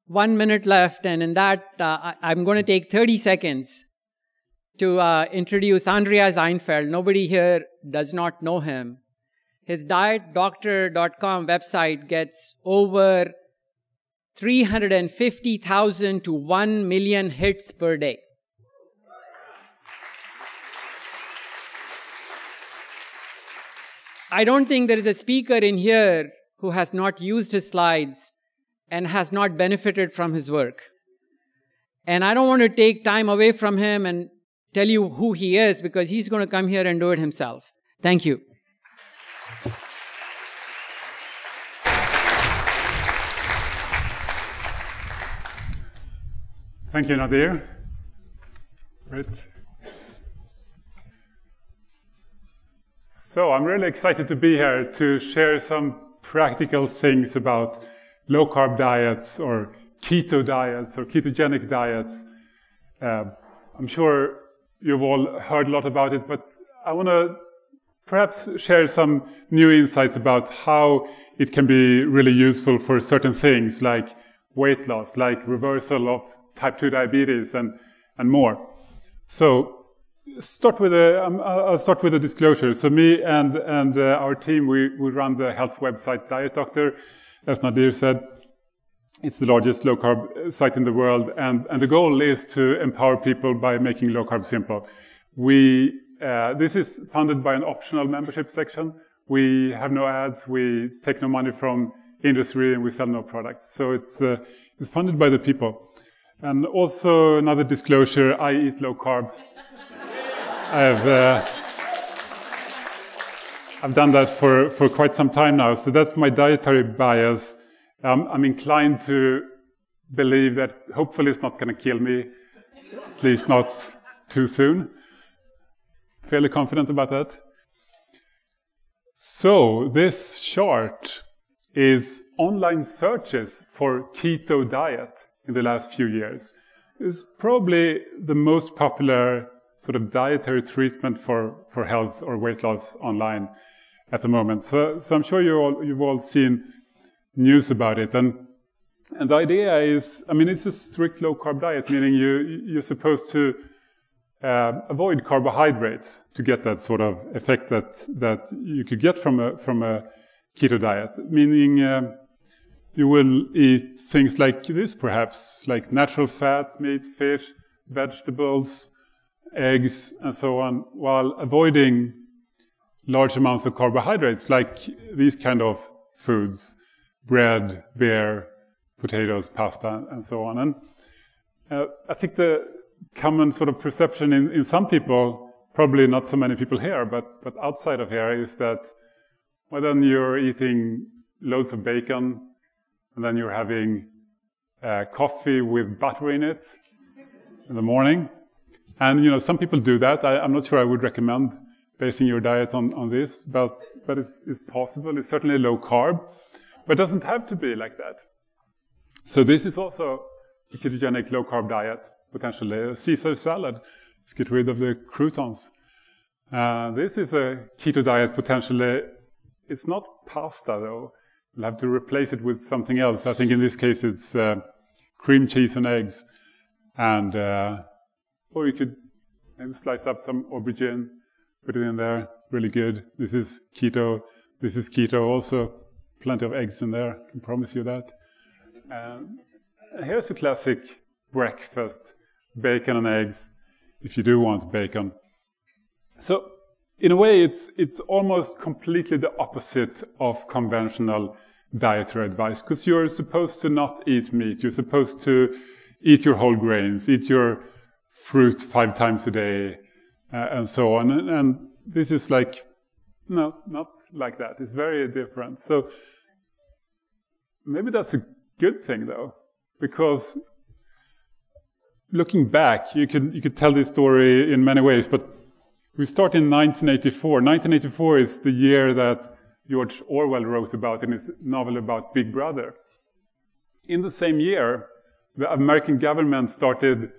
1 minute left, and in that, I'm going to take 30 seconds to introduce Andreas Eenfeldt. Nobody here does not know him. His dietdoctor.com website gets over 350,000 to 1 million hits per day. I don't think there is a speaker in here who has not used his slides and has not benefited from his work. And I don't want to take time away from him and tell you who he is, because he's going to come here and do it himself. Thank you. Thank you, Nadir. Great. So I'm really excited to be here to share some practical things about low-carb diets or keto diets or ketogenic diets. I'm sure you've all heard a lot about it, but I want to perhaps share some new insights about how it can be really useful for certain things like weight loss, like reversal of type 2 diabetes and more. So I'll start with a disclosure. So me and our team, we run the health website Diet Doctor. As Nadir said, it's the largest low-carb site in the world, and the goal is to empower people by making low-carb simple. This is funded by an optional membership section. We have no ads, we take no money from industry, and we sell no products. So it's funded by the people. And also another disclosure, I eat low-carb. I've done that for quite some time now, so that's my dietary bias. I'm inclined to believe that hopefully it's not going to kill me, at least not too soon. Fairly confident about that. So this chart is online searches for keto diet in the last few years. It's probably the most popular sort of dietary treatment for health or weight loss online at the moment. So I'm sure you've all seen news about it. And the idea is, I mean, it's a strict low-carb diet, meaning you're supposed to avoid carbohydrates to get that sort of effect that you could get from a keto diet. Meaning you will eat things like this, perhaps, like natural fats, meat, fish, vegetables, eggs, and so on, while avoiding large amounts of carbohydrates, like these kind of foods, bread, beer, potatoes, pasta, and so on. And I think the common sort of perception in some people, probably not so many people here, but outside of here, is that, well, then you're eating loads of bacon, and then you're having coffee with butter in it in the morning. And, you know, some people do that. I'm not sure I would recommend basing your diet on this, but it's possible. It's certainly low carb, but it doesn't have to be like that. So this is also a ketogenic low carb diet, potentially a Caesar salad. Let's get rid of the croutons. This is a keto diet, potentially. It's not pasta, though. You'll have to replace it with something else. I think in this case it's cream cheese and eggs. And or you could maybe slice up some aubergine, put it in there, really good. This is keto. This is keto also. Plenty of eggs in there, I can promise you that. Here's a classic breakfast, bacon and eggs, if you do want bacon. So in a way, it's almost completely the opposite of conventional dietary advice, because you're supposed to not eat meat. You're supposed to eat your whole grains, eat your fruit 5 times a day, and so on. And this is like, no, not like that. It's very different. So maybe that's a good thing, though, because looking back, you could tell this story in many ways, but we start in 1984. 1984 is the year that George Orwell wrote about in his novel about Big Brother. In the same year, the American government started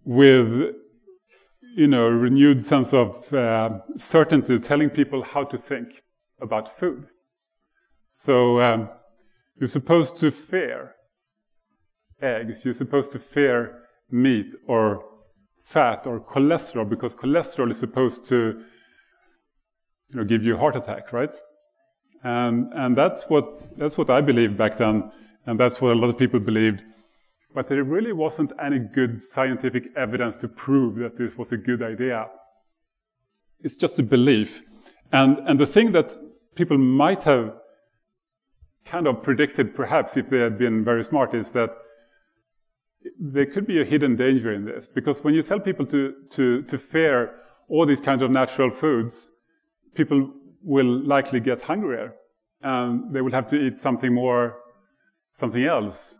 with, you know, a renewed sense of certainty, telling people how to think about food. So you're supposed to fear eggs. You're supposed to fear meat or fat or cholesterol, because cholesterol is supposed to, give you a heart attack, right? And that's what I believed back then, and that's what a lot of people believed. But there really wasn't any good scientific evidence to prove that this was a good idea. It's just a belief. And the thing that people might have kind of predicted, perhaps, if they had been very smart, is that there could be a hidden danger in this. Because when you tell people to fear all these kinds of natural foods, people will likely get hungrier. And they will have to eat something else,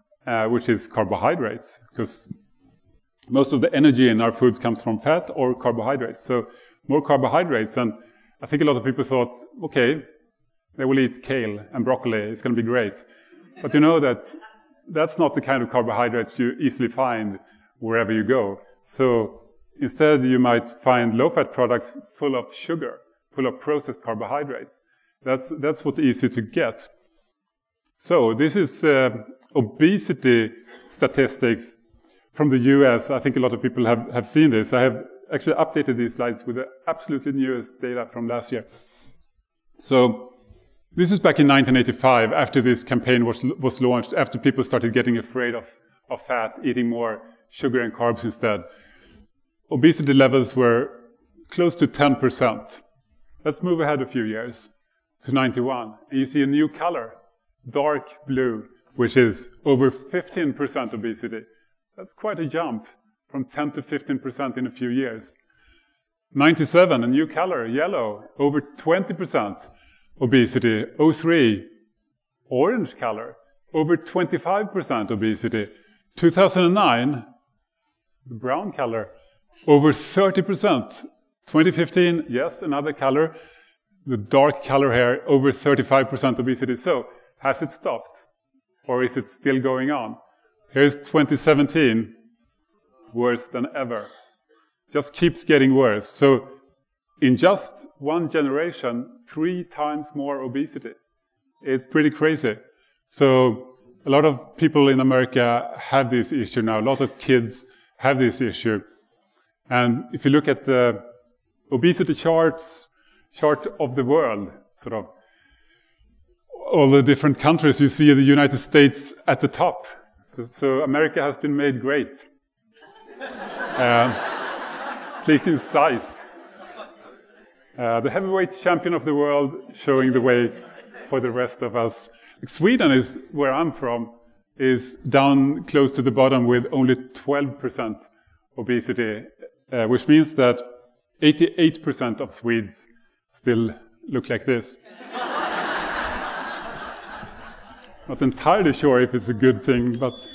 which is carbohydrates. Because most of the energy in our foods comes from fat or carbohydrates. So more carbohydrates. And I think a lot of people thought, okay, they will eat kale and broccoli. It's going to be great. But you know that's not the kind of carbohydrates you easily find wherever you go. So instead, you might find low-fat products full of sugar, full of processed carbohydrates. That's what's easy to get. So this is obesity statistics from the US. I think a lot of people have seen this. I have actually updated these slides with the absolutely newest data from last year. So this is back in 1985, after this campaign was launched, after people started getting afraid of fat, eating more sugar and carbs instead. Obesity levels were close to 10%. Let's move ahead a few years to 91. And you see a new color, dark blue, which is over 15% obesity. That's quite a jump from 10 to 15% in a few years. 97, a new color, yellow, over 20% obesity. 03, orange color, over 25% obesity. 2009, the brown color, over 30%. 2015, yes, another color, the dark color here, over 35% obesity. So, has it stopped? Or is it still going on? Here's 2017, worse than ever. Just keeps getting worse. So, in just one generation, 3 times more obesity. It's pretty crazy. So, a lot of people in America have this issue now. A lot of kids have this issue. And if you look at the obesity chart of the world, sort of all the different countries, you see the United States at the top. So America has been made great, at least in size. The heavyweight champion of the world, showing the way for the rest of us. Sweden is where I'm from, is down close to the bottom with only 12% obesity, which means that 88% of Swedes still look like this. Not entirely sure if it's a good thing, but...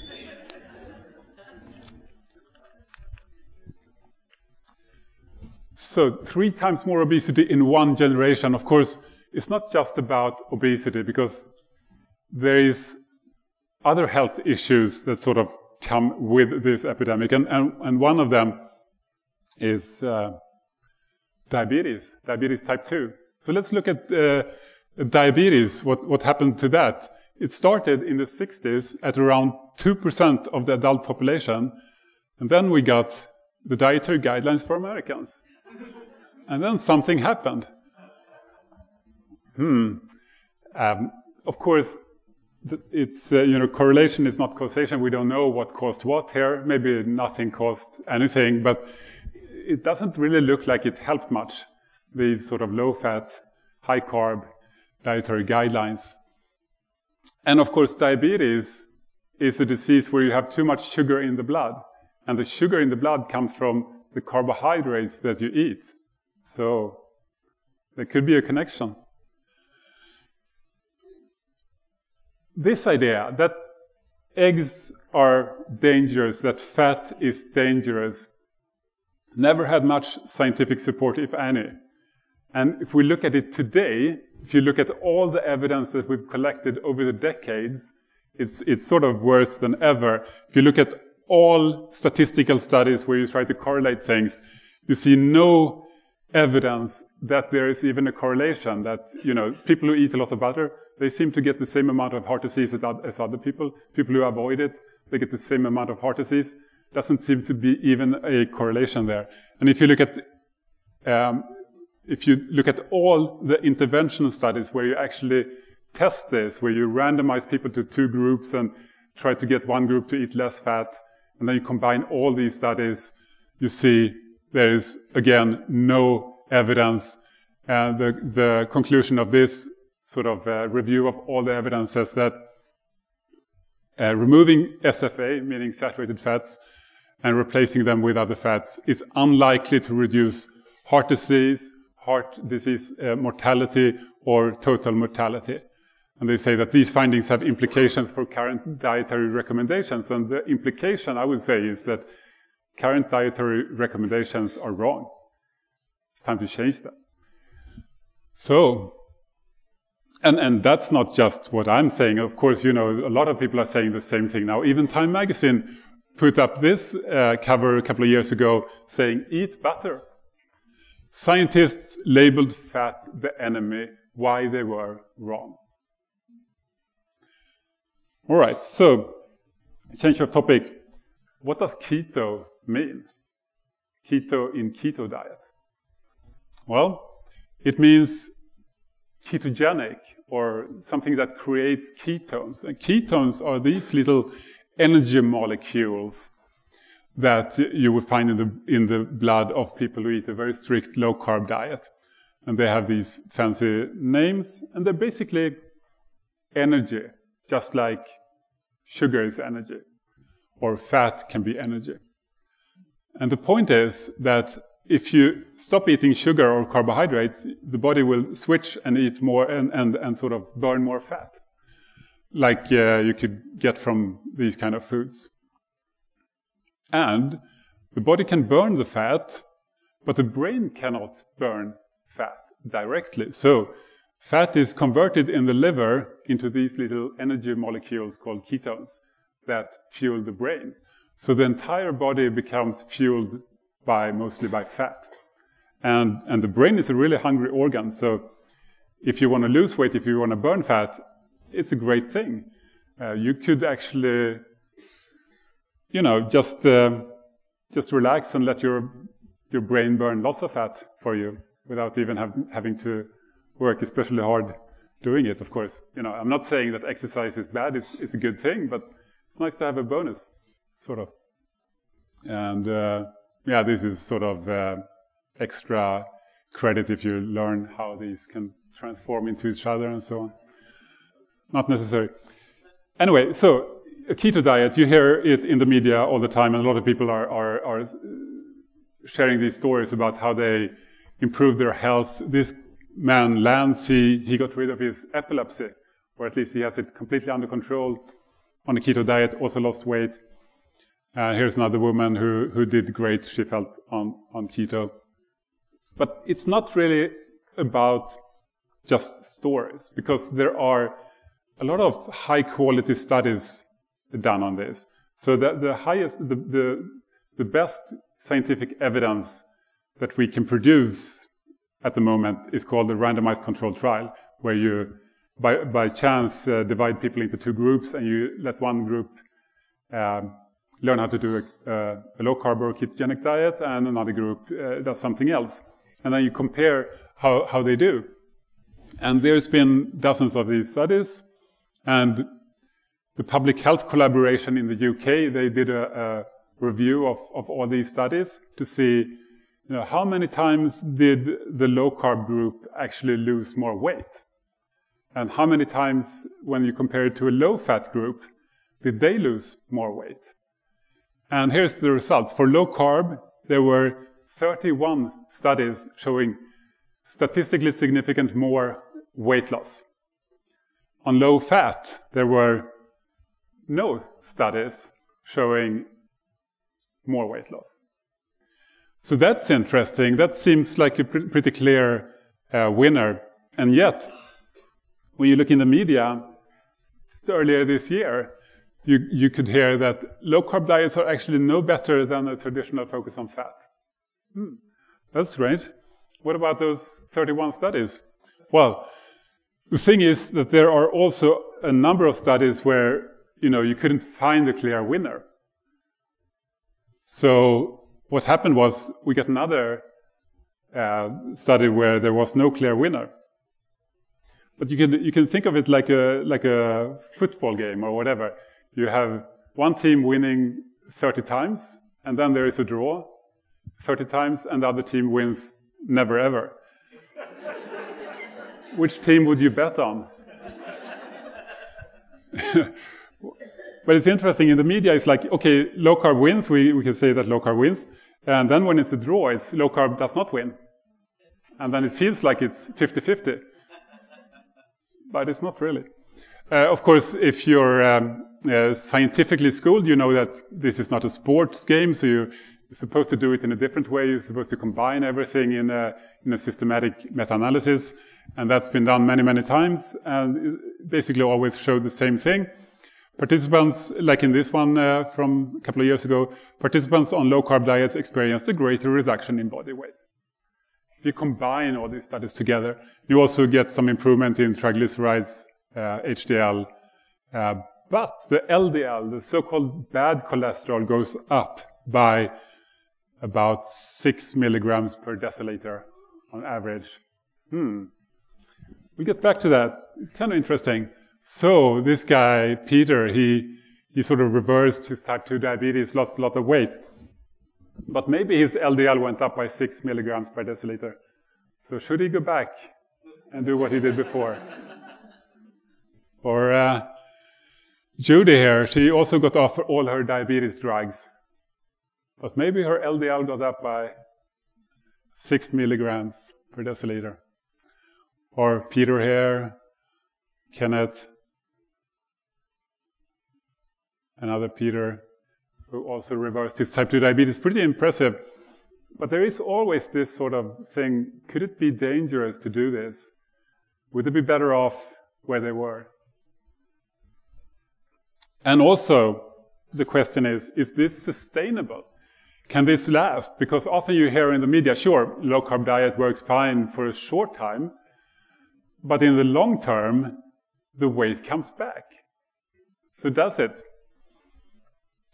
So 3 times more obesity in one generation. Of course, it's not just about obesity, because there is other health issues that sort of come with this epidemic. And one of them is diabetes type 2. So let's look at diabetes, what happened to that. It started in the 60s at around 2% of the adult population. And then we got the dietary guidelines for Americans. And then something happened. Of course, it's, correlation is not causation. We don't know what caused what here. Maybe nothing caused anything, but it doesn't really look like it helped much, these sort of low-fat, high-carb dietary guidelines. And of course, diabetes is a disease where you have too much sugar in the blood. And the sugar in the blood comes from the carbohydrates that you eat. So there could be a connection. This idea that eggs are dangerous, that fat is dangerous, never had much scientific support, if any. And if we look at it today, if you look at all the evidence that we've collected over the decades, it's sort of worse than ever. If you look at all statistical studies where you try to correlate things, you see no evidence that there is even a correlation that, people who eat a lot of butter, they seem to get the same amount of heart disease as other people. People who avoid it, they get the same amount of heart disease. Doesn't seem to be even a correlation there. And if you look at all the interventional studies where you actually test this, where you randomize people to 2 groups and try to get one group to eat less fat, and then you combine all these studies, you see there is, again, no evidence. And the conclusion of this sort of review of all the evidence says that removing SFA, meaning saturated fats, and replacing them with other fats is unlikely to reduce heart disease mortality, or total mortality. And they say that these findings have implications for current dietary recommendations. And the implication, I would say, is that current dietary recommendations are wrong. It's time to change them. So, and that's not just what I'm saying. Of course, a lot of people are saying the same thing now. Even Time Magazine put up this cover a couple of years ago saying, eat butter. Scientists labeled fat the enemy. Why they were wrong. All right, so change of topic. What does keto mean? Keto in keto diet. Well, it means ketogenic, or something that creates ketones. And ketones are these little energy molecules that you would find in the blood of people who eat a very strict low-carb diet. And they have these fancy names, and they're basically energy, just like sugar is energy, or fat can be energy. And the point is that if you stop eating sugar or carbohydrates, the body will switch and eat more and sort of burn more fat, like you could get from these kind of foods. And the body can burn the fat, but the brain cannot burn fat directly. So fat is converted in the liver into these little energy molecules called ketones that fuel the brain. So the entire body becomes fueled mostly by fat. And the brain is a really hungry organ. So if you want to lose weight, if you want to burn fat, it's a great thing. You could actually, just relax and let your brain burn lots of fat for you without even having to work especially hard doing it, of course. I'm not saying that exercise is bad. It's a good thing, but it's nice to have a bonus, sort of. And this is sort of extra credit if you learn how these can transform into each other and so on. Not necessary. Anyway, so a keto diet, you hear it in the media all the time, and a lot of people are sharing these stories about how they improved their health. This man, Lance, he got rid of his epilepsy, or at least he has it completely under control on a keto diet, also lost weight. Here's another woman who did great, she felt, on keto. But it's not really about just stories, because there are a lot of high-quality studies done on this. So that the best scientific evidence that we can produce at the moment is called the randomized controlled trial, where you, by chance, divide people into 2 groups, and you let one group learn how to do a low-carb or ketogenic diet, and another group does something else. And then you compare how they do. And there's been dozens of these studies, and the Public Health Collaboration in the UK, they did a review of all these studies to see how many times did the low-carb group actually lose more weight? And how many times, when you compare it to a low-fat group, did they lose more weight? And here's the results. For low-carb, there were 31 studies showing statistically significant more weight loss. On low-fat, there were no studies showing more weight loss. So that's interesting. That seems like a pretty clear winner. And yet, when you look in the media, earlier this year, you could hear that low-carb diets are actually no better than a traditional focus on fat. That's strange. What about those 31 studies? Well, the thing is that there are also a number of studies where you couldn't find a clear winner. So what happened was we got another study where there was no clear winner. But you can think of it like a football game or whatever. You have one team winning 30 times, and then there is a draw 30 times, and the other team wins never ever. Which team would you bet on? But it's interesting, in the media it's like, okay, low carb wins, we can say that low carb wins, and then when it's a draw, it's low carb does not win. And then it feels like it's 50-50. But it's not really. Of course, if you're scientifically schooled, you know that this is not a sports game, so you're supposed to do it in a different way. You're supposed to combine everything in a systematic meta-analysis, and that's been done many, many times, and it basically always showed the same thing. Participants, like in this one from a couple of years ago, participants on low-carb diets experienced a greater reduction in body weight. If you combine all these studies together, you also get some improvement in triglycerides, HDL, but the LDL, the so-called bad cholesterol, goes up by about 6 milligrams per deciliter on average. We'll get back to that. It's kind of interesting. So this guy, Peter, he sort of reversed his type 2 diabetes, lost a lot of weight. But maybe his LDL went up by 6 milligrams per deciliter. So should he go back and do what he did before? Or Judy here, she also got off all her diabetes drugs. But maybe her LDL got up by 6 milligrams per deciliter. Or Peter here, Kenneth, another Peter, who also reversed his type 2 diabetes. Pretty impressive. But there is always this sort of thing, could it be dangerous to do this? Would they be better off where they were? And also, the question is this sustainable? Can this last? Because often you hear in the media, sure, low-carb diet works fine for a short time, but in the long term, the weight comes back. So does it?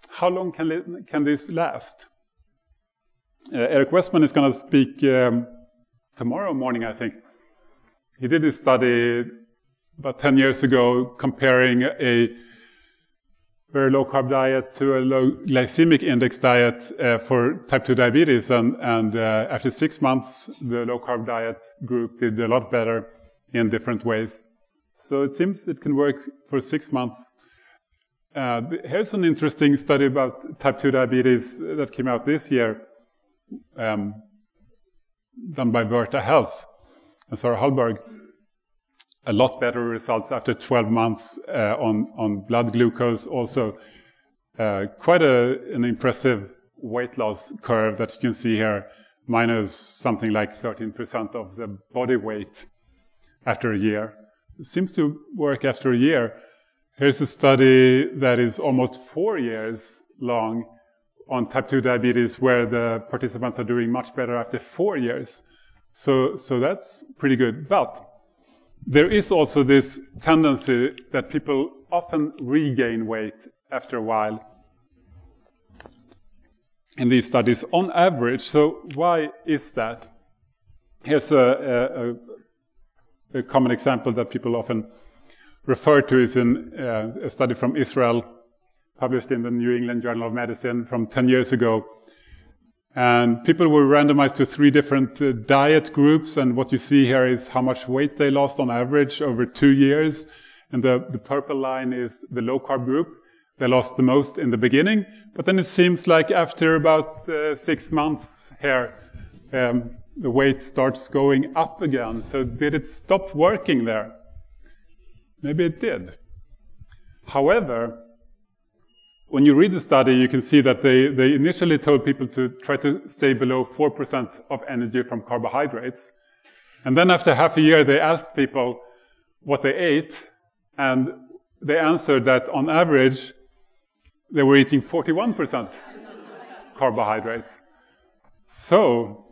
How long can this last? Eric Westman is going to speak tomorrow morning, I think. He did this study about 10 years ago comparing a very low-carb diet to a low glycemic index diet for type 2 diabetes. And after 6 months, the low-carb diet group did a lot better in different ways. So it seems it can work for 6 months. Here's an interesting study about type 2 diabetes that came out this year, done by Verta Health and Sarah Hallberg. A lot better results after 12 months on blood glucose. Also, quite an impressive weight loss curve that you can see here, minus something like 13% of the body weight after a year. It seems to work after a year. Here's a study that is almost 4 years long on type 2 diabetes, where the participants are doing much better after 4 years. So that's pretty good. But there is also this tendency that people often regain weight after a while in these studies on average. So why is that? Here's a common example that people often refer to is in a study from Israel published in the New England Journal of Medicine from 10 years ago. And people were randomized to 3 different diet groups, and what you see here is how much weight they lost on average over 2 years. And the purple line is the low-carb group. They lost the most in the beginning, but then it seems like after about 6 months here, the weight starts going up again. So did it stop working there? Maybe it did. However, when you read the study, you can see that they initially told people to try to stay below 4% of energy from carbohydrates. And then after half a year, they asked people what they ate, and they answered that on average, they were eating 41% carbohydrates. So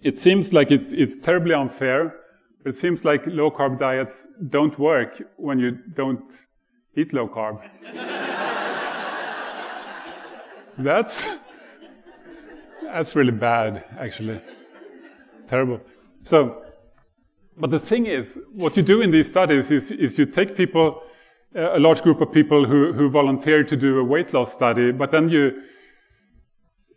it seems like it's terribly unfair, but it seems like low-carb diets don't work when you don't eat low carb. That's really bad, actually. Terrible. So, but the thing is, what you do in these studies is you take people, a large group of people who volunteer to do a weight loss study, but then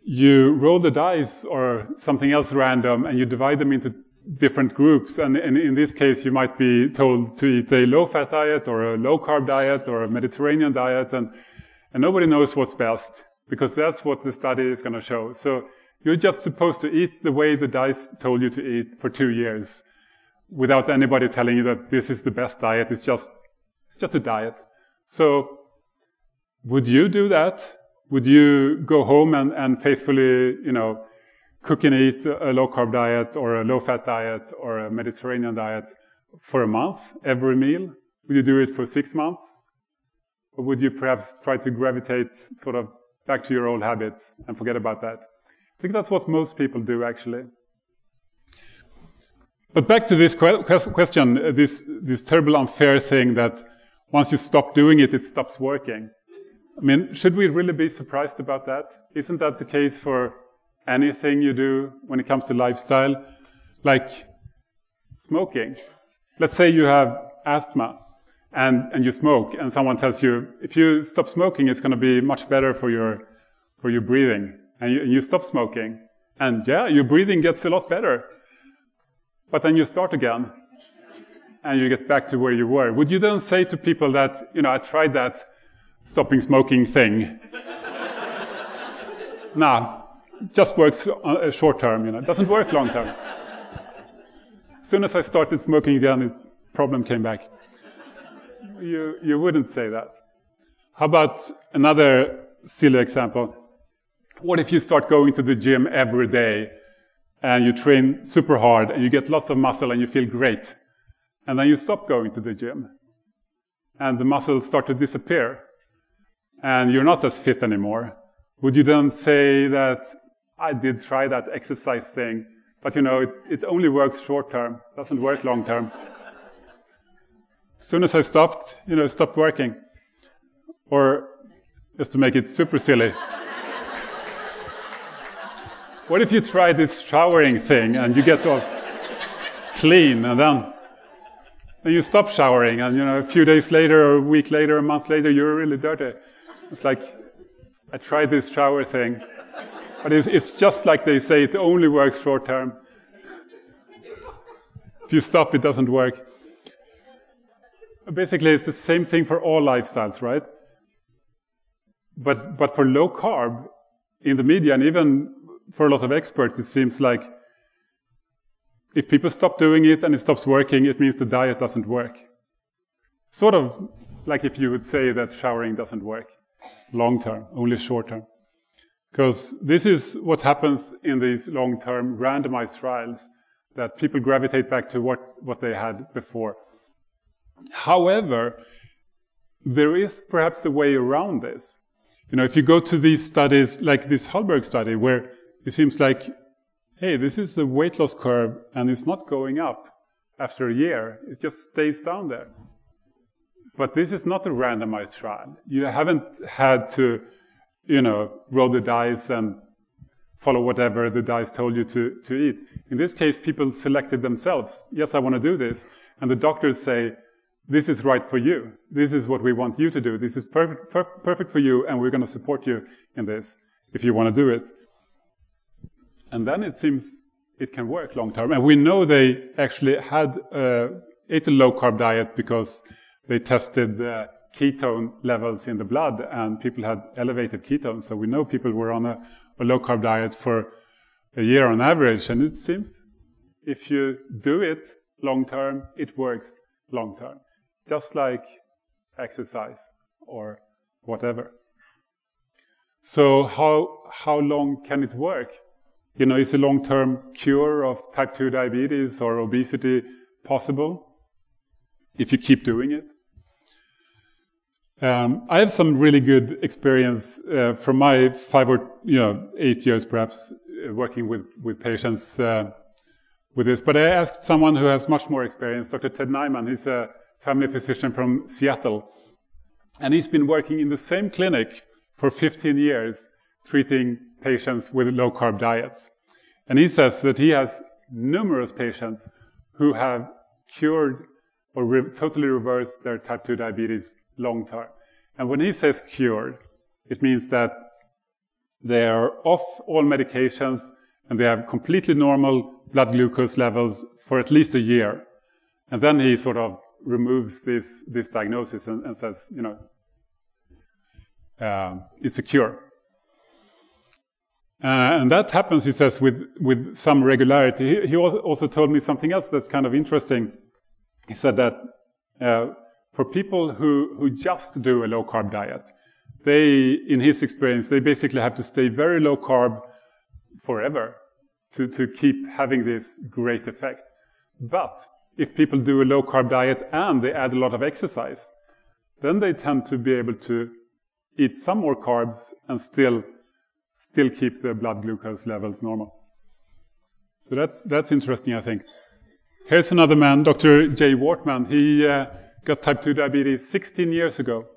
you roll the dice or something else random and you divide them into different groups. And in this case, you might be told to eat a low-fat diet or a low-carb diet or a Mediterranean diet, and nobody knows what's best, because that's what the study is going to show. So you're just supposed to eat the way the dice told you to eat for 2 years without anybody telling you that this is the best diet. It's just a diet. So would you do that? Would you go home and faithfully, cook and eat a low-carb diet or a low-fat diet or a Mediterranean diet for a month, every meal? Would you do it for 6 months? Or would you perhaps try to gravitate sort of back to your old habits and forget about that? I think that's what most people do, actually. But back to this question, this terrible unfair thing that once you stop doing it, it stops working. I mean, should we really be surprised about that? Isn't that the case for anything you do when it comes to lifestyle? Like smoking. Let's say you have asthma and you smoke, and someone tells you, if you stop smoking, it's going to be much better for your breathing. And you stop smoking. And yeah, your breathing gets a lot better. But then you start again. And you get back to where you were. Would you then say to people that, I tried that stopping smoking thing? Nah, just works short term, It doesn't work long term. As soon as I started smoking again, the problem came back. You wouldn't say that. How about another silly example? What if you start going to the gym every day and you train super hard and you get lots of muscle and you feel great, and then you stop going to the gym and the muscles start to disappear and you're not as fit anymore? Would you then say that I did try that exercise thing, but it only works short term, doesn't work long term? As soon as I stopped, it stopped working. Or just to make it super silly, what if you try this showering thing and you get all clean and then you stop showering and a few days later or a week later, a month later, you're really dirty. It's like, I tried this shower thing, but it's just like they say, it only works short term. If you stop, it doesn't work. Basically, it's the same thing for all lifestyles, right? But for low carb, in the media, and even for a lot of experts, it seems like if people stop doing it and it stops working, it means the diet doesn't work. Sort of like if you would say that showering doesn't work long term, only short term. Because this is what happens in these long-term randomized trials, that people gravitate back to what they had before. However, there is perhaps a way around this. If you go to these studies, like this Hallberg study, where it seems like, hey, this is a weight loss curve and it's not going up after a year. It just stays down there. But this is not a randomized trial. You haven't had to, roll the dice and follow whatever the dice told you to eat. In this case, people selected themselves. Yes, I want to do this. And the doctors say, this is right for you. This is what we want you to do. This is perfect for you, and we're going to support you in this if you want to do it. And then it seems it can work long term. And we know they actually ate a low-carb diet because they tested the ketone levels in the blood, and people had elevated ketones. So we know people were on a low-carb diet for a year on average. And it seems if you do it long term, it works long term. Just like exercise or whatever. So how long can it work? Is a long-term cure of type 2 diabetes or obesity possible if you keep doing it? I have some really good experience from my 5 or 8 years perhaps working with patients with this. But I asked someone who has much more experience, Dr. Ted Nieman. He's a family physician from Seattle. And he's been working in the same clinic for 15 years, treating patients with low-carb diets. And he says that he has numerous patients who have cured or totally reversed their type 2 diabetes long-term. And when he says cured, it means that they are off all medications and they have completely normal blood glucose levels for at least a year. And then he sort of removes this diagnosis and says, you know, it's a cure. And that happens, he says, with some regularity. He also told me something else that's kind of interesting. He said that for people who just do a low-carb diet, they, in his experience, they basically have to stay very low-carb forever to keep having this great effect. But if people do a low-carb diet and they add a lot of exercise, then they tend to be able to eat some more carbs and still keep the blood glucose levels normal. So that's interesting, I think. Here's another man, Dr. Jay Wortman. He got type 2 diabetes 16 years ago.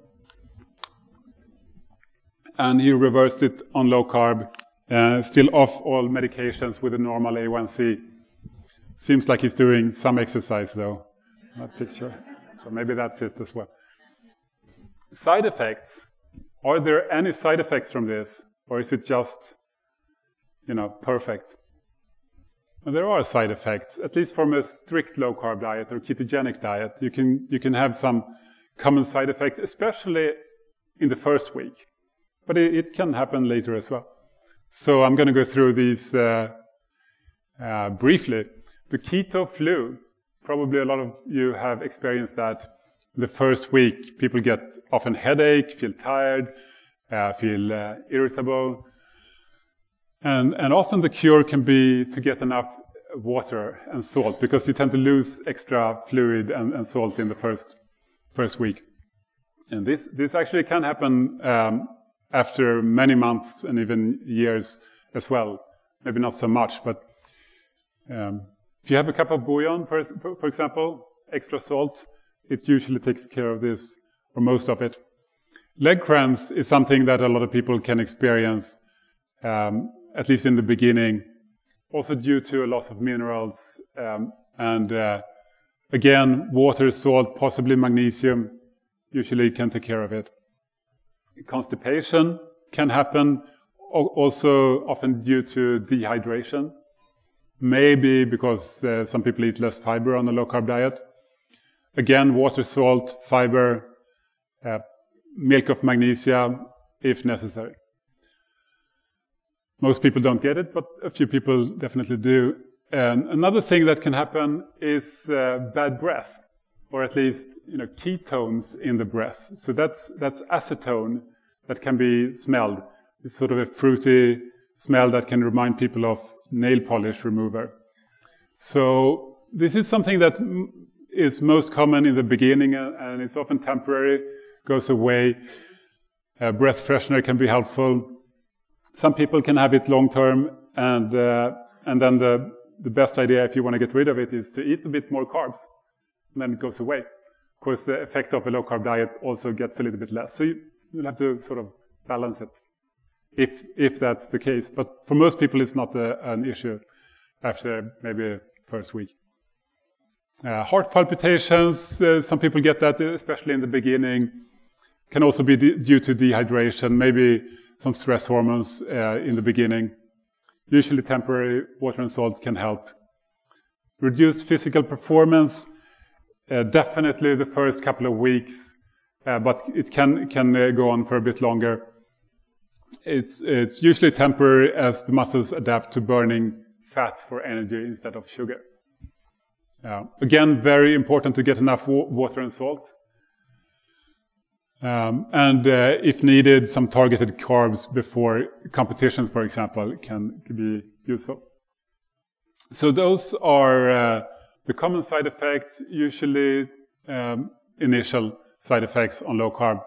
And he reversed it on low carb, still off all medications with a normal A1C. Seems like he's doing some exercise though, that picture. So maybe that's it as well. Side effects. Are there any side effects from this? Or is it just, you know, perfect? Well, there are side effects, at least from a strict low-carb diet or ketogenic diet. You can have some common side effects, especially in the first week. But it can happen later as well. So I'm going to go through these briefly. The keto flu, probably a lot of you have experienced that. The first week, people get often headache, feel tired, feel irritable. And often the cure can be to get enough water and salt, because you tend to lose extra fluid and salt in the first week. And this actually can happen after many months and even years as well. Maybe not so much, but if you have a cup of bouillon, for example, extra salt, it usually takes care of this, or most of it. Leg cramps is something that a lot of people can experience, at least in the beginning, also due to a loss of minerals, and again, water, salt, possibly magnesium, usually can take care of it. Constipation can happen, also often due to dehydration, maybe because some people eat less fiber on a low-carb diet. Again, water, salt, fiber, milk of magnesia, if necessary. Most people don't get it, but a few people definitely do. And another thing that can happen is bad breath, or at least, you know, ketones in the breath. So that's acetone that can be smelled. It's sort of a fruity smell that can remind people of nail polish remover. So this is something that is most common in the beginning, and it's often temporary, goes away. Breath freshener can be helpful. Some people can have it long term, and then the best idea if you want to get rid of it is to eat a bit more carbs, and then it goes away. Of course, the effect of a low-carb diet also gets a little bit less, so you'll have to sort of balance it, if that's the case. But for most people, it's not an issue after maybe first week. Heart palpitations, some people get that, especially in the beginning. Can also be due to dehydration, maybe some stress hormones in the beginning. Usually temporary, water and salt can help. Reduced physical performance, definitely the first couple of weeks, but it can go on for a bit longer. It's usually temporary as the muscles adapt to burning fat for energy instead of sugar. Again, very important to get enough water and salt. And if needed, some targeted carbs before competitions, for example, can be useful. So those are the common side effects, usually initial side effects on low carb.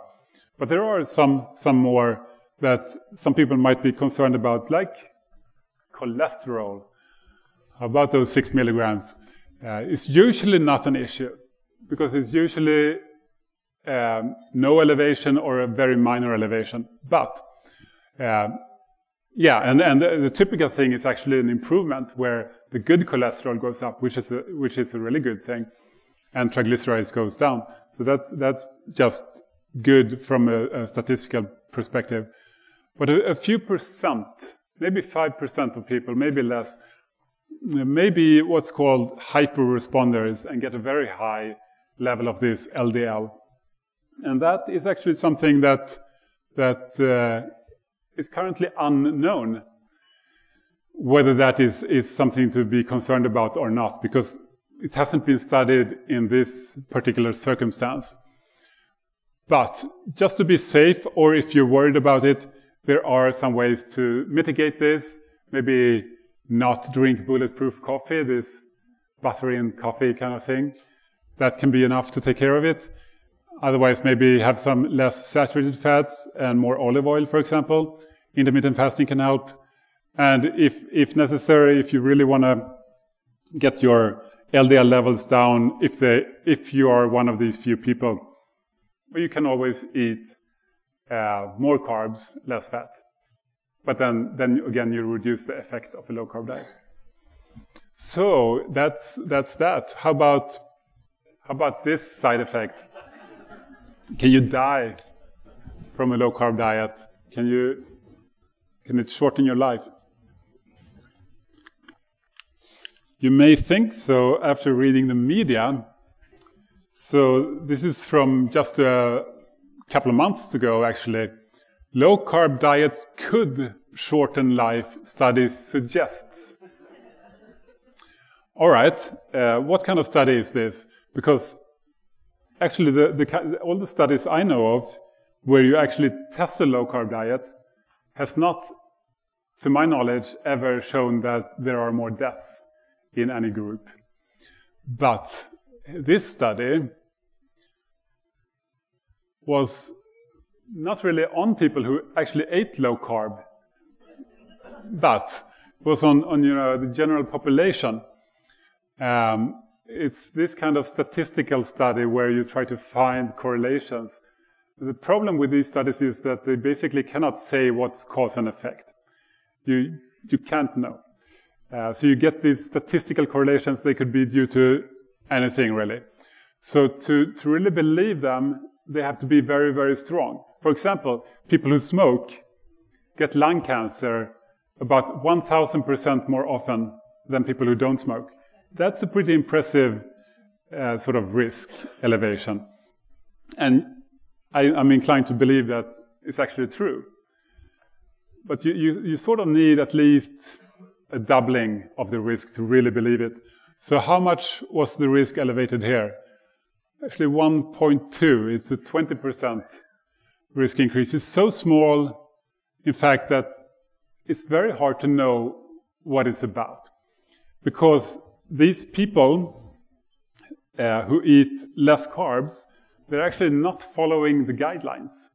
But there are some more that some people might be concerned about, like cholesterol. How about those 6 milligrams? It's usually not an issue, because it's usually no elevation or a very minor elevation. But yeah, and the typical thing is actually an improvement where the good cholesterol goes up, which is a really good thing, and triglycerides goes down. So that's just good from a statistical perspective. But a few percent, maybe 5% of people, maybe less, maybe what's called hyper-responders and get a very high level of this LDL. And that is actually something that is currently unknown, whether that is something to be concerned about or not, because it hasn't been studied in this particular circumstance. But just to be safe, or if you're worried about it, there are some ways to mitigate this. Maybe not drink bulletproof coffee, this butter in coffee kind of thing. That can be enough to take care of it. Otherwise, maybe have some less saturated fats and more olive oil, for example. Intermittent fasting can help. And if necessary, if you really want to get your LDL levels down, if you are one of these few people, well, you can always eat more carbs, less fat. But then again, you reduce the effect of a low-carb diet. So that's that. How about this side effect? Can you die from a low-carb diet? Can it shorten your life? You may think so after reading the media. So this is from just a couple of months ago, actually. Low-carb diets could shorten life, studies suggests. All right, what kind of study is this? Because actually, all the studies I know of where you actually test a low-carb diet has not, to my knowledge, ever shown that there are more deaths in any group. But this study was not really on people who actually ate low-carb, but was on the general population. It's this kind of statistical study where you try to find correlations. The problem with these studies is that they basically cannot say what's cause and effect. You can't know. So you get these statistical correlations. They could be due to anything, really. So to really believe them, they have to be very, very strong. For example, people who smoke get lung cancer about 1,000% more often than people who don't smoke. That's a pretty impressive sort of risk elevation. And I'm inclined to believe that it's actually true. But you sort of need at least a doubling of the risk to really believe it. So how much was the risk elevated here? Actually 1.2. It's a 20% risk increase. It's so small, in fact, that it's very hard to know what it's about. Because these people who eat less carbs, they're actually not following the guidelines.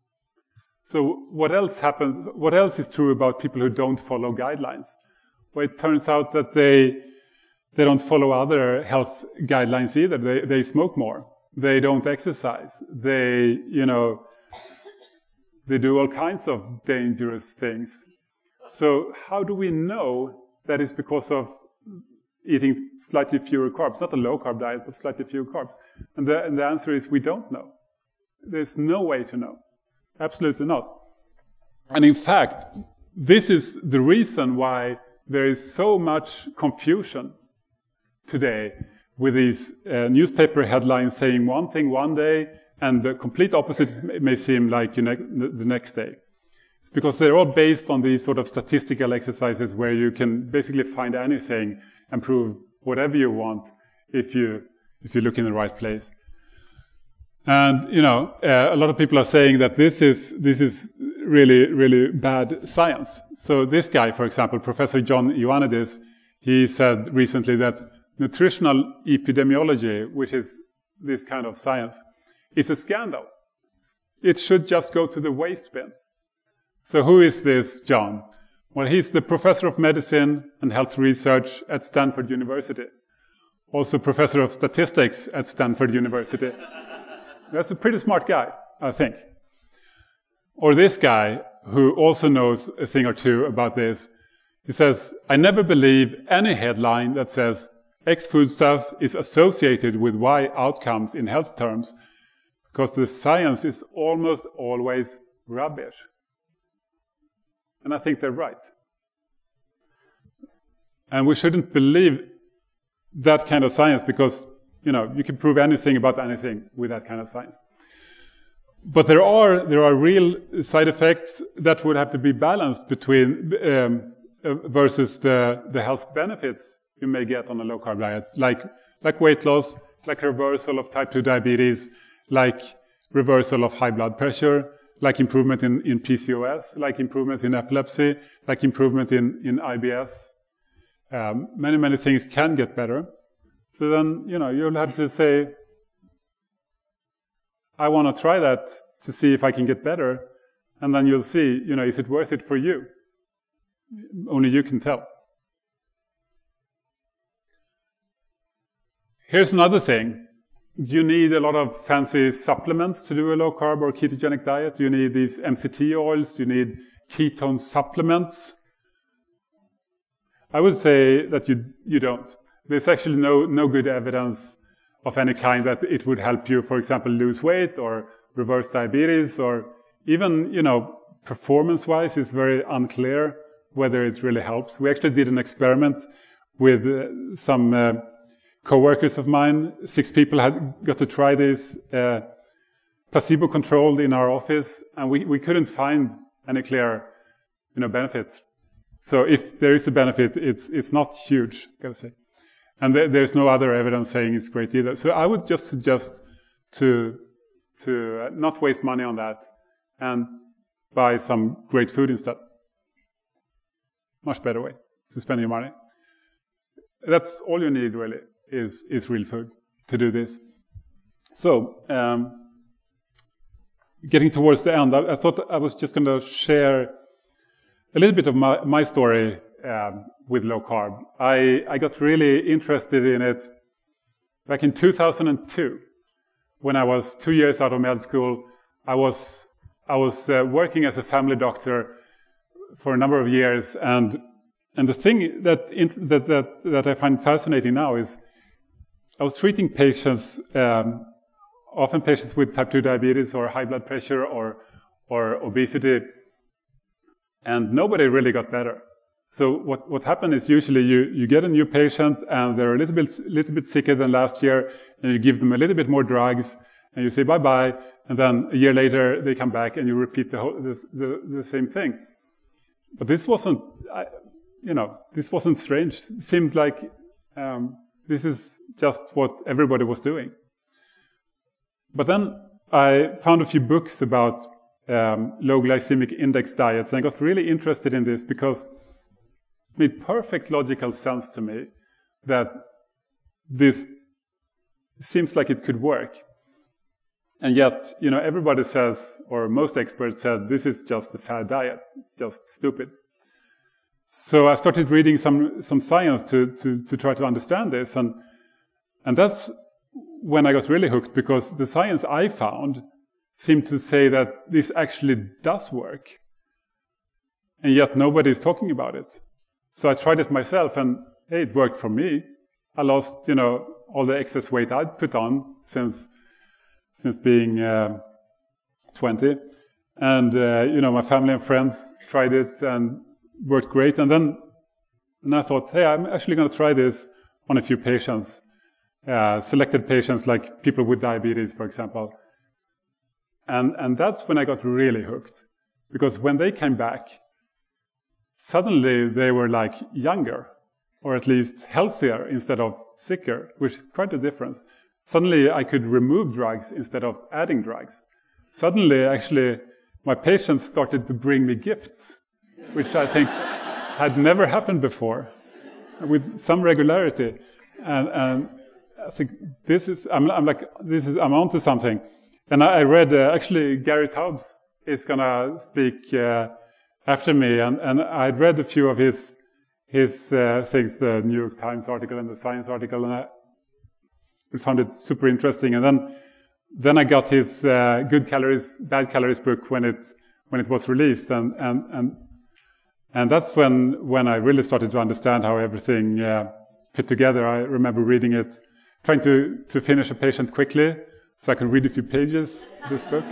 So what else happens? What else is true about people who don't follow guidelines? Well, it turns out that they don't follow other health guidelines either. They smoke more. They don't exercise. They do all kinds of dangerous things. So how do we know that it's because of eating slightly fewer carbs? Not a low-carb diet, but slightly fewer carbs. And the answer is we don't know. There's no way to know. Absolutely not. And in fact, this is the reason why there is so much confusion today with these newspaper headlines saying one thing one day and the complete opposite may seem like the next day. It's because they're all based on these sort of statistical exercises where you can basically find anything and prove whatever you want if you look in the right place. And a lot of people are saying that this is really, really bad science. So this guy, for example, Professor John Ioannidis, he said recently that nutritional epidemiology, which is this kind of science, is a scandal. It should just go to the waste bin. So who is this John? Well, he's the professor of medicine and health research at Stanford University. Also professor of statistics at Stanford University. That's a pretty smart guy, I think. Or this guy, who also knows a thing or two about this, he says, I never believe any headline that says X foodstuff is associated with Y outcomes in health terms, because the science is almost always rubbish. And I think they're right. And we shouldn't believe that kind of science because, you can prove anything about anything with that kind of science. But there are real side effects that would have to be balanced between versus the health benefits you may get on a low-carb diet, like weight loss, like reversal of type 2 diabetes, like reversal of high blood pressure, like improvement in PCOS, like improvements in epilepsy, like improvement in IBS. Many things can get better. So then, you'll have to say, I want to try that to see if I can get better. And then you'll see, is it worth it for you? Only you can tell. Here's another thing. Do you need a lot of fancy supplements to do a low-carb or ketogenic diet? Do you need these MCT oils? Do you need ketone supplements? I would say that you don't. There's actually no good evidence of any kind that it would help you, for example, lose weight or reverse diabetes, or even, performance-wise, it's very unclear whether it really helps. We actually did an experiment with some co-workers of mine. 6 people had got to try this placebo-controlled in our office, and we couldn't find any clear, benefit. So if there is a benefit, it's not huge, gotta say. And there's no other evidence saying it's great either. So I would just suggest to not waste money on that and buy some great food instead. Much better way to spend your money. That's all you need really is real food to do this. So getting towards the end, I thought I was just going to share a little bit of my story with low carb. I got really interested in it back in 2002 when I was 2 years out of med school. I was working as a family doctor for a number of years, and the thing that I find fascinating now is I was treating patients, often patients with type 2 diabetes or high blood pressure or obesity, and nobody really got better. So what happened is usually you get a new patient and they're a little bit sicker than last year, and you give them a little bit more drugs and you say bye-bye, and then a year later they come back and you repeat the same thing. But this wasn't, this wasn't strange. It seemed like this is just what everybody was doing. But then I found a few books about low glycemic index diets, and I got really interested in this because it made perfect logical sense to me that this seems like it could work. And yet, everybody says, or most experts said, this is just a fad diet. It's just stupid. So I started reading some science to try to understand this, and that's when I got really hooked, because the science I found seemed to say that this actually does work, and yet nobody is talking about it. So I tried it myself, and hey, it worked for me. I lost, all the excess weight I'd put on since being 20, and my family and friends tried it and worked great. And then I thought, hey, I'm actually going to try this on a few patients, selected patients like people with diabetes, for example. And that's when I got really hooked, because when they came back, suddenly they were like younger, or at least healthier instead of sicker, which is quite a difference. Suddenly I could remove drugs instead of adding drugs. Suddenly, actually, my patients started to bring me gifts, which I think had never happened before, with some regularity. And I think I'm onto something. And I read, actually, Gary Taubes is going to speak after me, and I'd read a few of his things, the New York Times article and the Science article, and I found it super interesting. And then then I got his Good Calories, Bad Calories book when it was released, and that's when I really started to understand how everything fit together. I remember reading it, trying to finish a patient quickly so I could read a few pages of this book,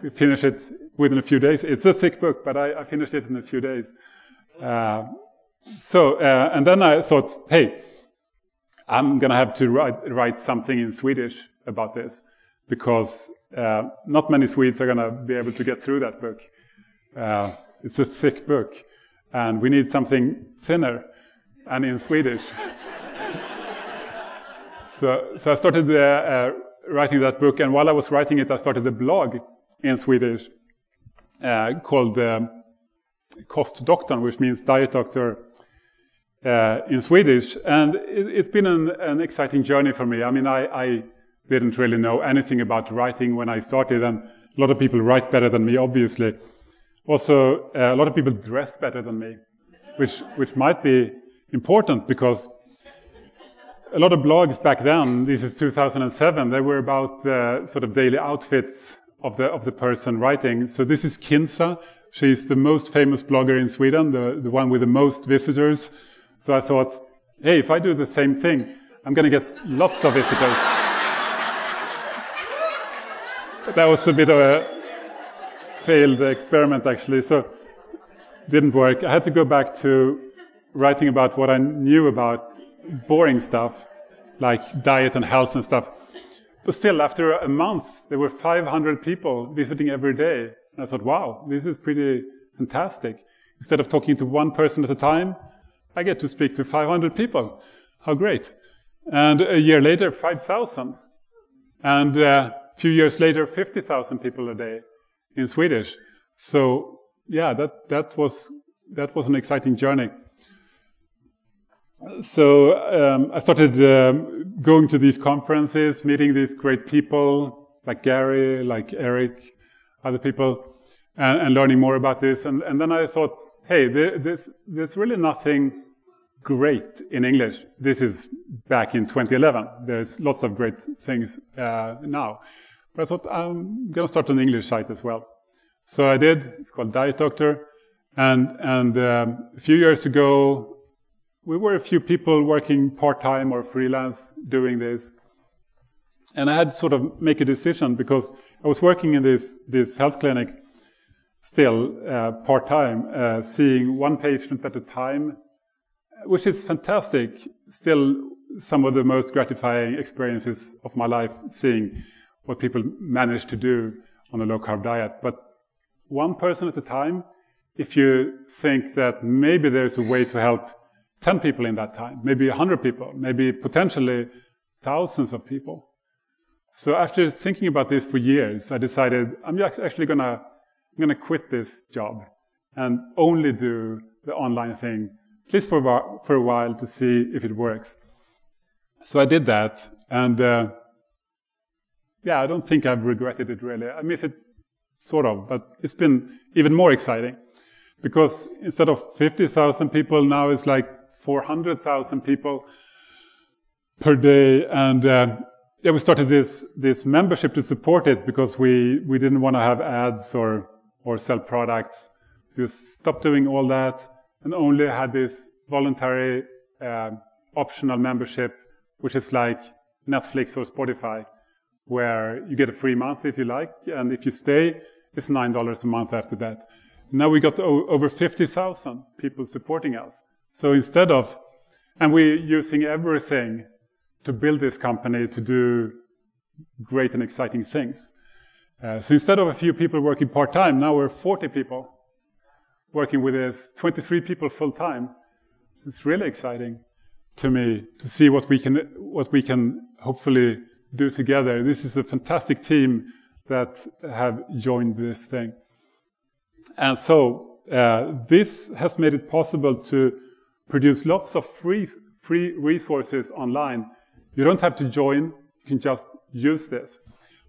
to finish it within a few days. It's a thick book, but I finished it in a few days. And then I thought, hey, I'm going to have to write something in Swedish about this, because not many Swedes are going to be able to get through that book. It's a thick book, and we need something thinner and in Swedish. So I started writing that book, and while I was writing it, I started a blog in Swedish called Kostdoktorn, which means diet doctor in Swedish. And it's been an exciting journey for me. I mean, I didn't really know anything about writing when I started, and a lot of people write better than me, obviously. Also, a lot of people dress better than me, which might be important, because a lot of blogs back then, this is 2007, they were about the sort of daily outfits of the person writing. So this is Kinsa. She's the most famous blogger in Sweden, the one with the most visitors. So I thought, hey, if I do the same thing, I'm going to get lots of visitors. That was a bit of a failed experiment, actually. So it didn't work. I had to go back to writing about what I knew about boring stuff, like diet and health and stuff. But still, after a month, there were 500 people visiting every day. And I thought, wow, this is pretty fantastic. Instead of talking to one person at a time, I get to speak to 500 people. How great. And a year later, 5,000. And a few years later, 50,000 people a day in Swedish. So, yeah, that was an exciting journey. So I started going to these conferences, meeting these great people like Gary, like Eric, other people, and learning more about this. And then I thought, hey, there's really nothing great in English. This is back in 2011. There's lots of great things now. But I thought, I'm going to start an English site as well. So I did. It's called Diet Doctor. And a few years ago, we were a few people working part-time or freelance doing this. And I had to sort of make a decision, because I was working in this health clinic still part-time, seeing one patient at a time, which is fantastic. Still some of the most gratifying experiences of my life, seeing what people manage to do on a low-carb diet. But one person at a time, if you think that maybe there's a way to help 10 people in that time, maybe 100 people, maybe potentially thousands of people. So after thinking about this for years, I decided I'm actually gonna quit this job and only do the online thing, at least for a while, to see if it works. So I did that, and yeah, I don't think I've regretted it really. I miss it sort of, but it's been even more exciting, because instead of 50,000 people, now it's like 400,000 people per day. And yeah, we started this membership to support it, because we didn't want to have ads or sell products. So we stopped doing all that and only had this voluntary optional membership, which is like Netflix or Spotify, where you get a free month if you like, and if you stay, it's $9 a month after that. Now we got over 50,000 people supporting us. So instead of, and we're using everything to build this company to do great and exciting things. So instead of a few people working part-time, now we're 40 people working with this, 23 people full-time. It's really exciting to me to see what we can hopefully do together. This is a fantastic team that have joined this thing. And so this has made it possible to produce lots of free resources online. You don't have to join, you can just use this.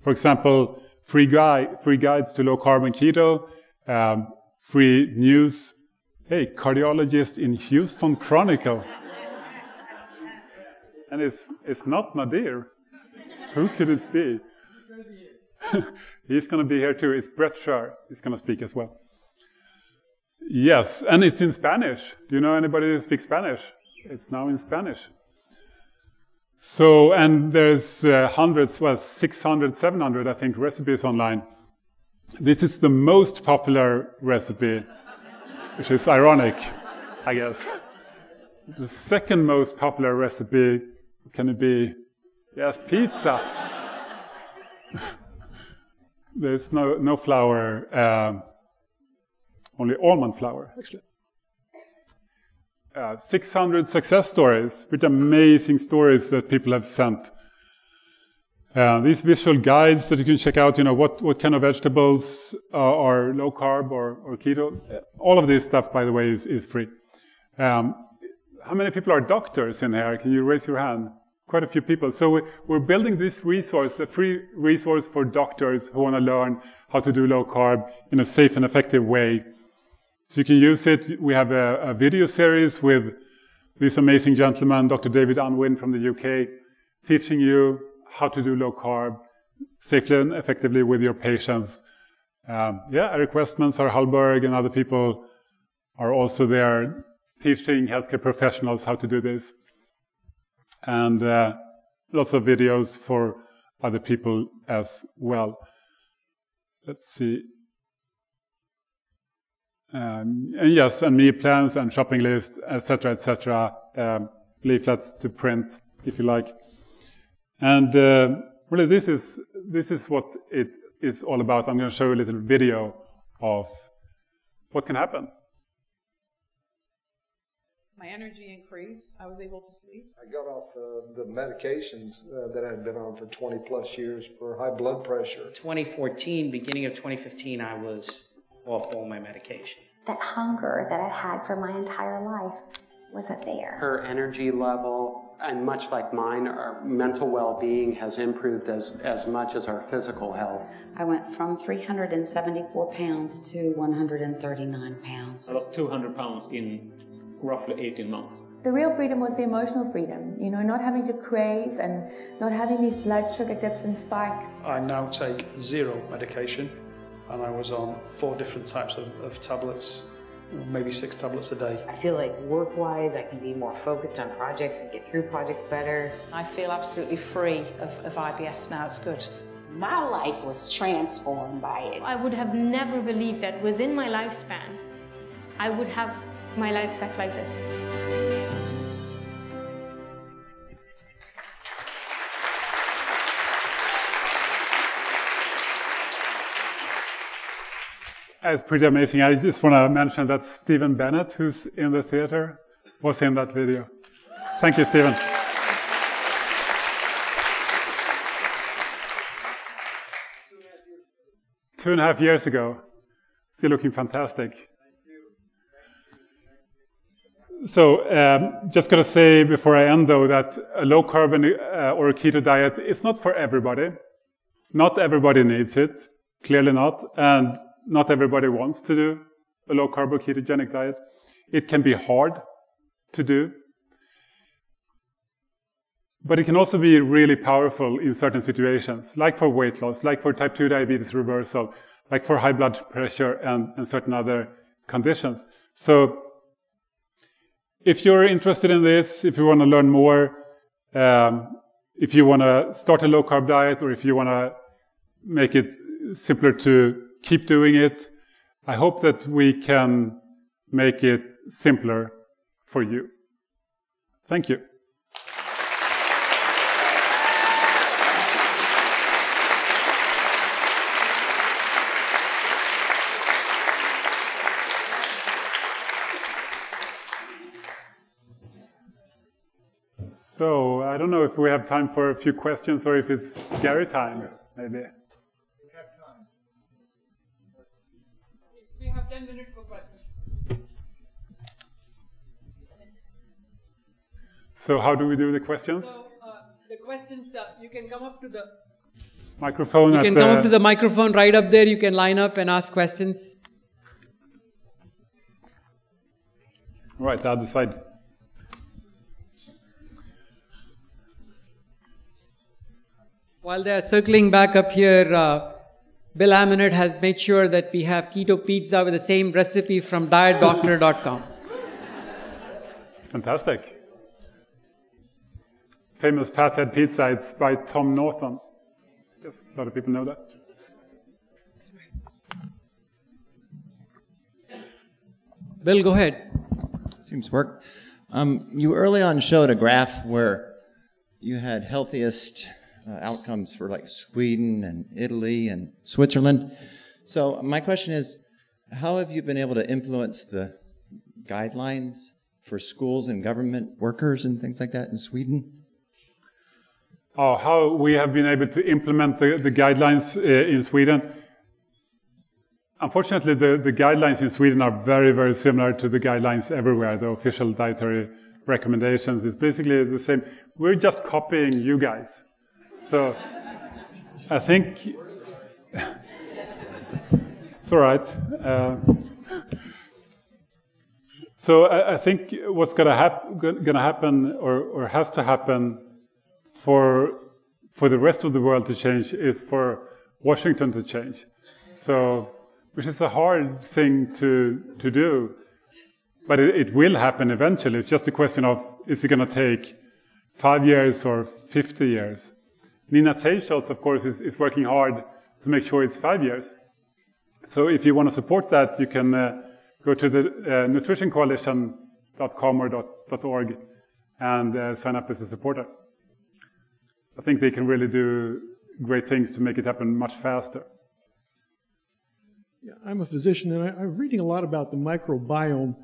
For example, free guides to low carb and keto, free news. Hey, cardiologist in Houston Chronicle. And it's not Nadir. Who could it be? He's going to be here too. It's Brett Scher. He's going to speak as well. Yes, and it's in Spanish. Do you know anybody who speaks Spanish? It's now in Spanish. So, and there's hundreds, well, 600, 700, I think, recipes online. This is the most popular recipe, which is ironic, I guess. The second most popular recipe, can it be? Yes, pizza. There's no flour, only almond flour, actually. 600 success stories, with amazing stories that people have sent. These visual guides that you can check out, what kind of vegetables are low carb or keto. All of this stuff, by the way, is free. How many people are doctors in here? Can you raise your hand? Quite a few people. So we're building this resource, a free resource for doctors who want to learn how to do low carb in a safe and effective way. So you can use it. We have a video series with this amazing gentleman, Dr. David Unwin from the UK, teaching you how to do low carb safely and effectively with your patients. Eric Westman, Sarah Hallberg, and other people are also there teaching healthcare professionals how to do this. And lots of videos for other people as well. Let's see. And yes, and meal plans and shopping lists, etc., etc. Leaflets to print, if you like. And really, this is what it is all about. I'm going to show you a little video of what can happen. My energy increased. I was able to sleep. I got off the medications that I had been on for 20 plus years for high blood pressure. 2014, beginning of 2015, I was off all my medications. That hunger that I had for my entire life wasn't there. Her energy level, and much like mine, our mental well-being has improved as much as our physical health. I went from 374 pounds to 139 pounds. I lost 200 pounds in roughly 18 months. The real freedom was the emotional freedom, not having to crave and not having these blood sugar dips and spikes. I now take 0 medication, and I was on 4 different types of tablets, maybe 6 tablets a day. I feel like work-wise, I can be more focused on projects and get through projects better. I feel absolutely free of IBS now. It's good. My life was transformed by it. I would have never believed that within my lifespan, I would have my life back like this. It's pretty amazing. I just want to mention that Stephen Bennett, who's in the theater, was in that video. Thank you, Stephen. Two and a half years ago. Still looking fantastic. So, just going to say before I end, though, that a low-carb or a keto diet is not for everybody. Not everybody needs it, clearly not, and not everybody wants to do a low-carb or ketogenic diet. It can be hard to do, but it can also be really powerful in certain situations, like for weight loss, like for type 2 diabetes reversal, like for high blood pressure and certain other conditions. So, if you're interested in this, if you want to learn more, if you want to start a low-carb diet, or if you want to make it simpler to keep doing it, I hope that we can make it simpler for you. Thank you. So, I don't know if we have time for a few questions or if it's Gary time, maybe. We have 10 minutes for questions. So, how do we do the questions? So, the questions, you can come up to the microphone. You can come up to the microphone right up there. You can line up and ask questions. All right, the other side. While they're circling back up here, Bill Aminet has made sure that we have keto pizza with the same recipe from dietdoctor.com. It's fantastic. Famous Fathead Pizza, it's by Tom Norton. Yes, a lot of people know that. Bill, go ahead. Seems to work. You early on showed a graph where you had healthiest outcomes for like Sweden and Italy and Switzerland. So my question is, how have you been able to influence the guidelines for schools and government workers and things like that in Sweden? Oh, how we have been able to implement the guidelines in Sweden. Unfortunately, the guidelines in Sweden are very, very similar to the guidelines everywhere, the official dietary recommendations. It's basically the same. We're just copying you guys. So I think it's all right. So I think what's going to happen or has to happen for the rest of the world to change is for Washington to change. So, which is a hard thing to do, but it will happen eventually. It's just a question of, is it going to take 5 years or 50 years? Nina Teicholz, of course, is working hard to make sure it's 5 years. So if you want to support that, you can go to the nutritioncoalition.com or .org and sign up as a supporter. I think they can really do great things to make it happen much faster. Yeah, I'm a physician, and I'm reading a lot about the microbiome.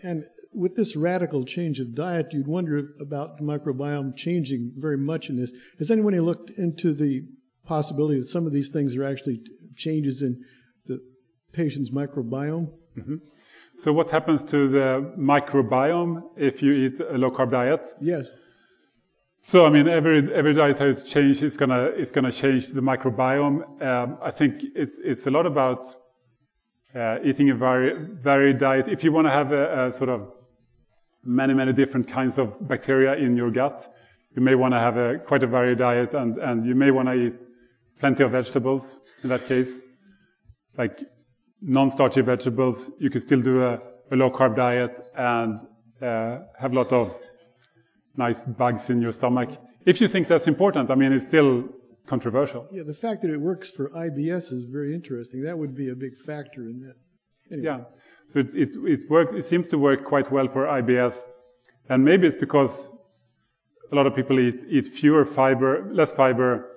And with this radical change of diet, you'd wonder about the microbiome changing very much in this. Has anyone looked into the possibility that some of these things are actually changes in the patient's microbiome? Mm-hmm. So what happens to the microbiome if you eat a low-carb diet? Yes. So I mean, every dietary change is gonna change the microbiome. I think it's a lot about eating a very varied diet. If you want to have a sort of many different kinds of bacteria in your gut, you may want to have quite a varied diet, and you may want to eat plenty of vegetables. In that case, like non-starchy vegetables, you could still do a low-carb diet and have a lot of nice bugs in your stomach. If you think that's important, I mean, it's still controversial. Yeah, the fact that it works for IBS is very interesting. That would be a big factor in that. Anyway. Yeah, so it works. It seems to work quite well for IBS, and maybe it's because a lot of people eat less fiber,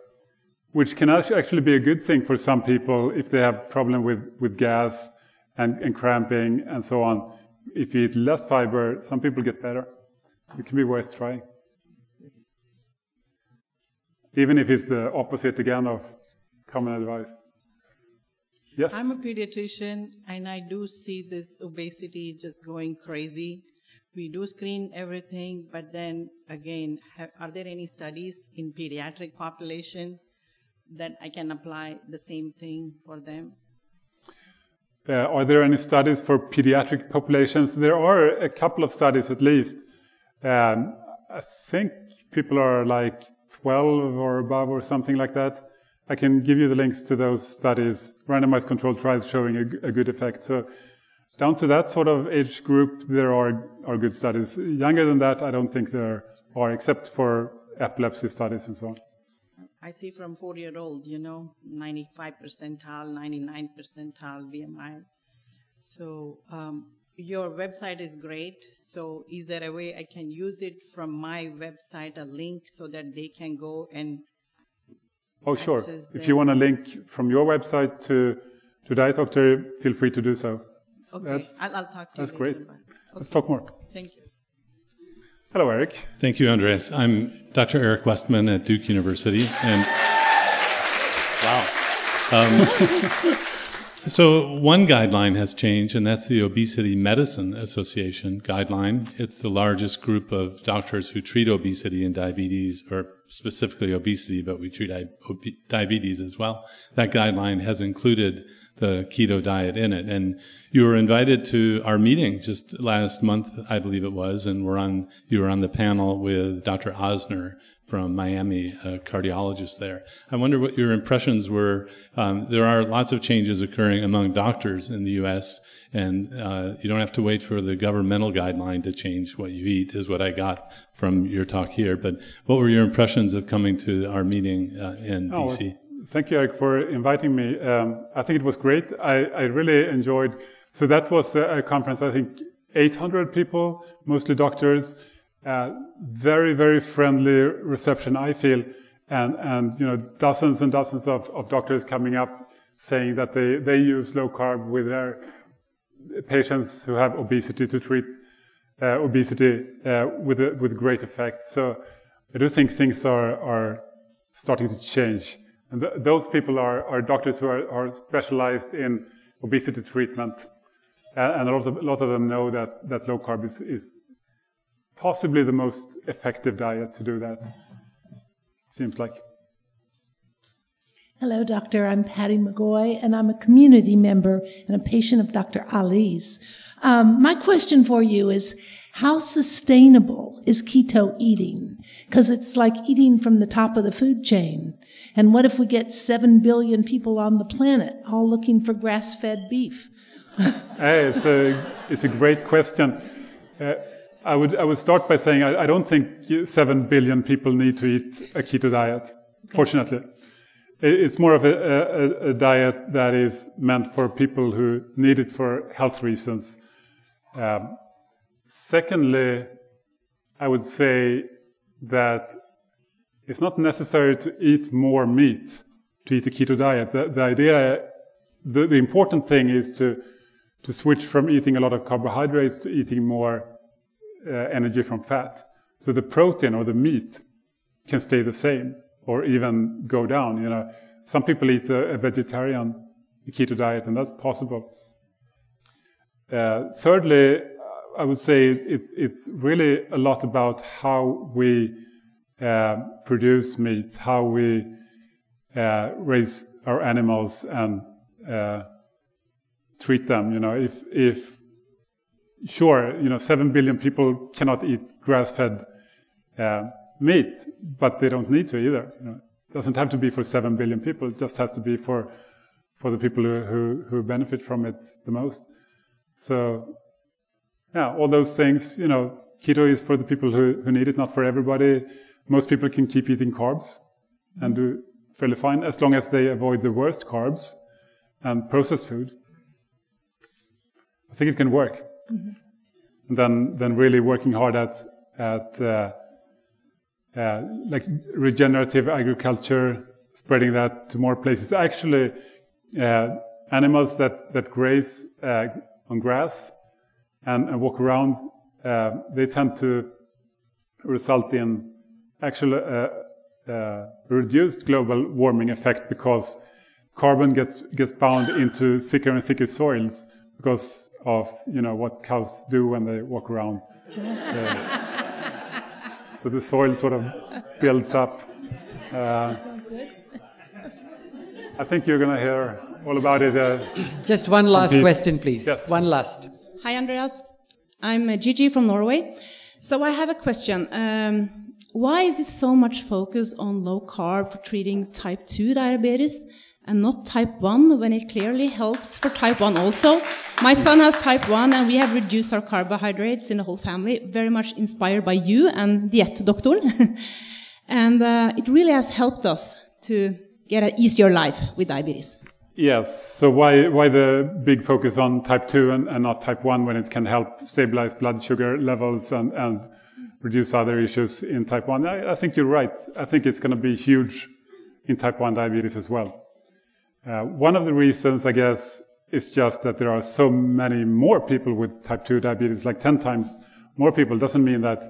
which can actually be a good thing for some people if they have problem with gas and cramping and so on. If you eat less fiber, some people get better. It can be worth trying. Even if it's the opposite again of common advice. Yes? I'm a pediatrician, and I do see this obesity just going crazy. We do screen everything, but then again, are there any studies in pediatric population that I can apply the same thing for them? Are there any studies for pediatric populations? There are a couple of studies at least. I think people are like 12 or above or something like that. I can give you the links to those studies, randomized controlled trials showing a good effect. So down to that sort of age group, there are good studies. Younger than that, I don't think there are, except for epilepsy studies and so on. I see from 4-year-old, 95 percentile, 99 percentile BMI. So your website is great. So is there a way I can use it from my website, a link, so that they can go and Oh, sure. If you want a link from your website to Diet Doctor, feel free to do so. Okay, I'll talk to you. That's great. Okay. Let's talk more. Thank you. Hello, Eric. Thank you, Andreas. I'm Dr. Eric Westman at Duke University, and wow. So one guideline has changed, and that's the Obesity Medicine Association guideline. It's the largest group of doctors who treat obesity and diabetes, or specifically obesity, but we treat diabetes as well. That guideline has included the keto diet in it. And you were invited to our meeting just last month, I believe it was, and you were on the panel with Dr. Osner from Miami, a cardiologist there. I wonder what your impressions were. There are lots of changes occurring among doctors in the U.S., and you don't have to wait for the governmental guideline to change what you eat, is what I got from your talk here. But what were your impressions of coming to our meeting in D.C.? Thank you, Eric, for inviting me. I think it was great. I really enjoyed. So that was a conference, I think 800 people, mostly doctors. Very, very friendly reception, I feel. And dozens and dozens of doctors coming up saying that they use low carb with their patients who have obesity to treat obesity with great effect. So I do think things are starting to change. And those people are doctors who are specialized in obesity treatment. And a lot of them know that low carb is possibly the most effective diet to do that, it seems like. Hello, doctor. I'm Patty McGoy, and I'm a community member and a patient of Dr. Ali's. My question for you is, how sustainable is keto eating? Because it's like eating from the top of the food chain. And what if we get 7 billion people on the planet all looking for grass-fed beef? Hey, it's a great question. I would start by saying I don't think 7 billion people need to eat a keto diet, fortunately. It's more of a diet that is meant for people who need it for health reasons. Secondly, I would say that it's not necessary to eat more meat to eat a keto diet. The important thing is to switch from eating a lot of carbohydrates to eating more energy from fat. So the protein or the meat can stay the same or even go down. Some people eat a vegetarian keto diet, and that's possible. Thirdly, I would say it's really a lot about how we produce meat, how we raise our animals and treat them. If 7 billion people cannot eat grass-fed meat, but they don't need to either. It doesn't have to be for 7 billion people. It just has to be for the people who benefit from it the most. So, yeah, all those things. Keto is for the people who need it, not for everybody. Most people can keep eating carbs and do fairly fine as long as they avoid the worst carbs and processed food. I think it can work. Mm-hmm. And then really working hard at like regenerative agriculture, spreading that to more places. Actually, animals that graze on grass and walk around, they tend to result in actually reduced global warming effect because carbon gets bound into thicker and thicker soils because of what cows do when they walk around. So the soil sort of builds up. Sounds good. I think you're going to hear all about it. Just one last question, please. Yes. One last. Hi, Andreas. I'm Gigi from Norway. So I have a question. Why is there so much focus on low carb for treating type 2 diabetes and not type 1 when it clearly helps for type 1 also? My son has type 1 and we have reduced our carbohydrates in the whole family, very much inspired by you and Dietdoktoren. And it really has helped us to get an easier life with diabetes. Yes, so why the big focus on type 2 and not type 1 when it can help stabilize blood sugar levels and reduce other issues in type 1? I think you're right. I think it's going to be huge in type 1 diabetes as well. One of the reasons, I guess, is just that there are so many more people with type 2 diabetes, like 10 times more people. Doesn't mean that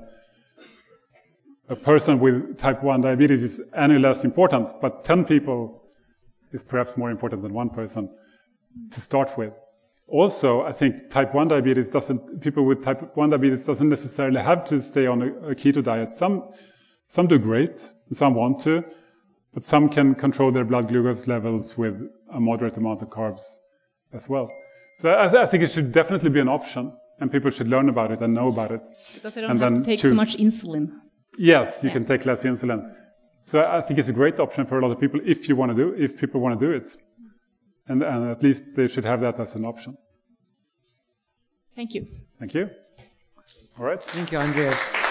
a person with type 1 diabetes is any less important, but 10 people is perhaps more important than one person to start with. Also, I think people with type 1 diabetes doesn't necessarily have to stay on a keto diet. Some do great, and some want to, but some can control their blood glucose levels with a moderate amount of carbs as well. So I think it should definitely be an option, and people should learn about it and know about it. Because they don't have to take so much insulin. Yes, you can take less insulin. So I think it's a great option for a lot of people if people want to do it. And at least they should have that as an option. Thank you. Thank you. All right. Thank you, Andreas.